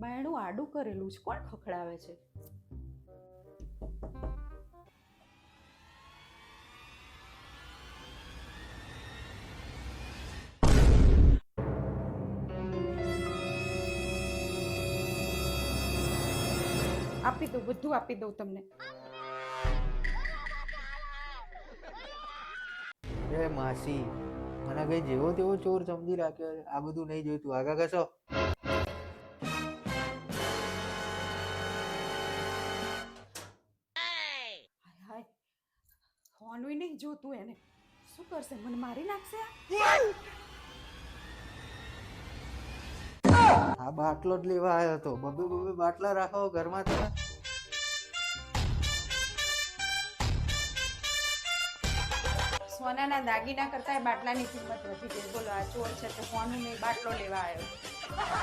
બાયણું આડું કરેલું છે, કોણ ખખડાવે છે? આપી દઉં, બધું આપી દઉં તમને. એ માસી, મને કઈ જેવો તેવો ચોર સમજી રાખ્યો છે. આ બધું નહીં જોઈતું, આગા કશો. હાય હાય, હોવાનું નહીં જોતું એને. શું કરશે? મને મારી નાખશે આ? આ બાટલો જ લેવા આવ્યો હતો. બબે બબે બાટલા રાખો ઘરમાં તમે. સોનાના દાગીના કરતા બાટલાની કિંમત વધી ગઈ. બોલો, આ ચોર છે તો હોવાનું નહીં બાટલો લેવા આવ્યો.